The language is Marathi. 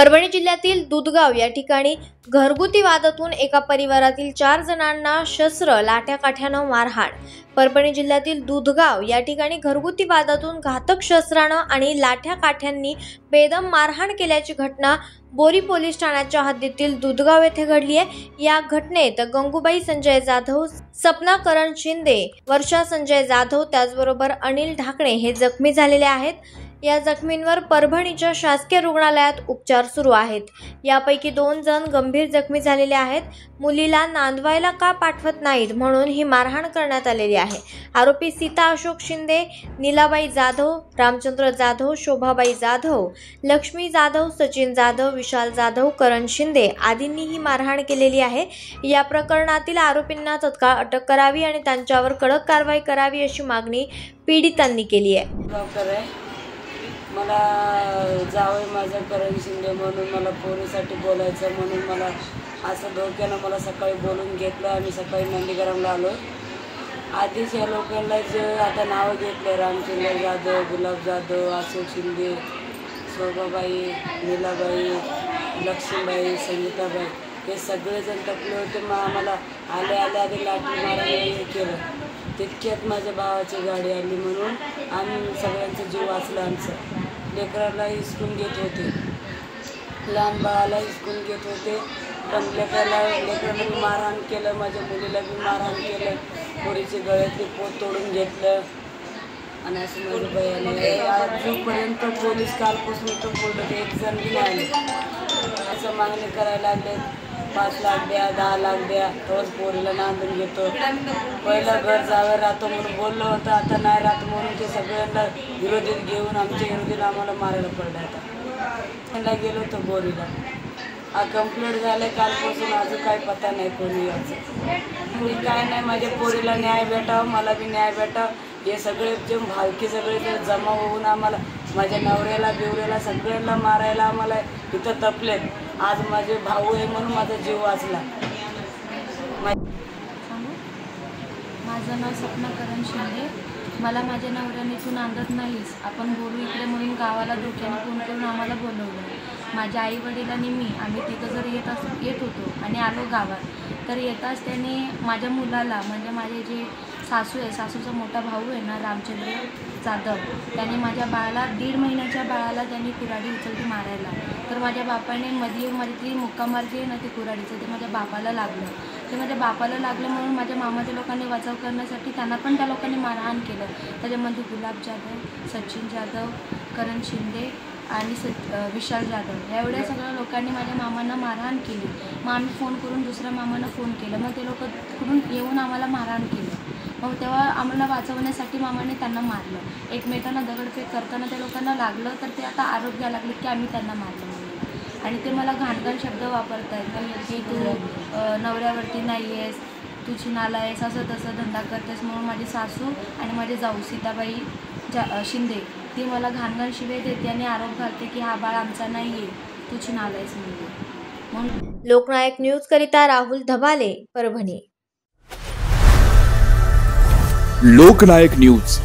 परभणी जिल्ह्यातील दुधगाव या ठिकाणी घरगुती वादातून एका परिवारातील 4 जणांना शस्त्र लाठ्याकाठ्यानं मारहाण। परभणी जिल्ह्यातील दुधगाव या ठिकाणी घरगुती वादातून घातक शस्त्रानं आणि लाठ्याकाठ्यांनी बेदम मारहाण केल्याची घटना बोरी पोलीस ठाण्याच्या हद्दीतील दुधगाव येथे घडली आहे। या घटनेत गंगूबाई संजय जाधव, सपना करण शिंदे, वर्षा संजय जाधव त्याचबरोबर अनिल ढाकणे हे जखमी झालेले आहेत। या जखमींवर परभणीच्या शासकीय रुग्णालयात उपचार सुरू आहेत। यापैकी 2 जण गंभीर जखमी झालेले आहेत। मुलीला नांदवायला का पाठवत नाहीत म्हणून ही मारहाण करण्यात आलेली आहे। आरोपी सीता अशोक शिंदे, नीलाबाई जाधव, रामचंद्र जाधव, शोभाबाई जाधव, लक्ष्मी जाधव, सचिन जाधव, विशाल जाधव, करण शिंदे आदींनी ही मारहाण केलेली आहे। या प्रकरणातील आरोपींना तत्काळ अटक करावी आणि त्यांच्यावर कडक कारवाई करावी अशी मागणी पीडितांनी केली आहे। मला जावं माझं करण शिंदे म्हणून मला पोरीसाठी बोलायचं म्हणून मला असं धोक्यानं मला सकाळी बोलून घेतलं। आम्ही सकाळी नंदीग्रामला आलो। आधीच या लोकांना जे आता नावं घेतलं, रामचंद्र जाधव, गुलाब जाधव, अशोक शिंदे, शोभाबाई, नीलाबाई, लक्ष्मीबाई, संगीताबाई हे सगळेजण टपले होते। मग आम्हाला आले लाठी मारायला केलं। तितक्यात माझ्या भावाची गाडी आली म्हणून आम्ही सगळ्यांचा जीव वाचला। आमचं लेकराला हिसकून घेत होते, लहान बाळाला हिसकून घेत होते, पण लेकराला बी मारहाण केलं, माझ्या मुलीला बी मारहाण केलं, पोरीचे गळ्यातले पोत तोडून घेतलं आणि असं माझ्या बहिणी आजपर्यंत पोलीस कालपासून तो बोलत एक जण बी नाही आले। असं मागणी करायला लागले, 5 लाख द्या, 10 लाख द्या, तोच पोरीला नांदून घेतो। पहिला घर जावं राहतो म्हणून बोललं होतं, आता नाही राहत म्हणून ते सगळ्यांना विरोधीत घेऊन आमच्या विरोधीला आम्हाला मारायला पडलं। आता त्यांना गेलो होतो बोरीला, कंप्लीट झालं कालपासून, अजून काही पत्ता नाही कोणी याचं। मी काय नाही, माझ्या पोरीला न्याय भेटावं, मला बी न्याय भेटावं। हे सगळे जे भालके सगळे जे जमा होऊन आम्हाला माझ्या नवऱ्याला बिवऱ्याला सगळ्यांना मारायला आम्हाला इथं तपलेत। आज माझे भाऊ आहे म्हणून माझा जीव वाचला। माझं नाव सपना करण शिंदे। मला माझ्या नवऱ्याने तू नांदत नाहीस, आपण बोलू इकडे म्हणून गावाला धोक्याने फोन करून आम्हाला बोलवलं। माझ्या आई वडिलांनी आम्ही तिथं जर येत होतो आणि आलो गावात, तर येताच त्याने माझ्या मुलाला म्हणजे माझे जे सासू आहे, सासूचा मोठा भाऊ आहे ना रामचंद्र जाधव, त्याने माझ्या बाळाला 1.5 महिन्याच्या बाळाला त्यांनी कुऱ्हाडी उचलती मारायला। तर माझ्या बापाने माझी ती मुक्कामार जी आहे ना ती कुऱ्हाडीचं ते माझ्या बापाला लागलं। ते माझ्या बापाला लागलं म्हणून माझ्या मामाच्या लोकांनी बचाव करण्यासाठी त्यांना पण त्या लोकांनी मारहाण केलं। त्याच्यामध्ये गुलाब जाधव, सचिन जाधव, करण शिंदे आणि विशाल जाधव एवढ्या सगळ्या लोकांनी माझ्या मामांना मारहाण केली। मग आम्ही फोन करून दुसऱ्या मामांना फोन केलं, मग ते लोक तिकडून येऊन आम्हाला मारहाण केलं। मग तेव्हा आम्हाला वाचवण्यासाठी मामाने त्यांना मारलं। एकमेकांना दगडफेक करताना त्या लोकांना लागलं, तर ते आता आरोप घ्यायला लागले की आम्ही त्यांना मारलं म्हणून। आणि ते मला घाणघाण शब्द वापरत आहेत की तू नवऱ्यावरती नाही आहेस, तुझी नाला आहेस, असं तसं धंदा करतेस म्हणून माझी सासू आणि माझी जाऊ सीताबाई शिंदे ती मला घाणघाण शिवे देते आणि आरोप घालते की हा बाळ आमचा नाही आहे, तुझी नाला आहेस म्हणून। लोकनायक न्यूज करिता राहुल धबाले, परभणी। लोकनायक न्यूज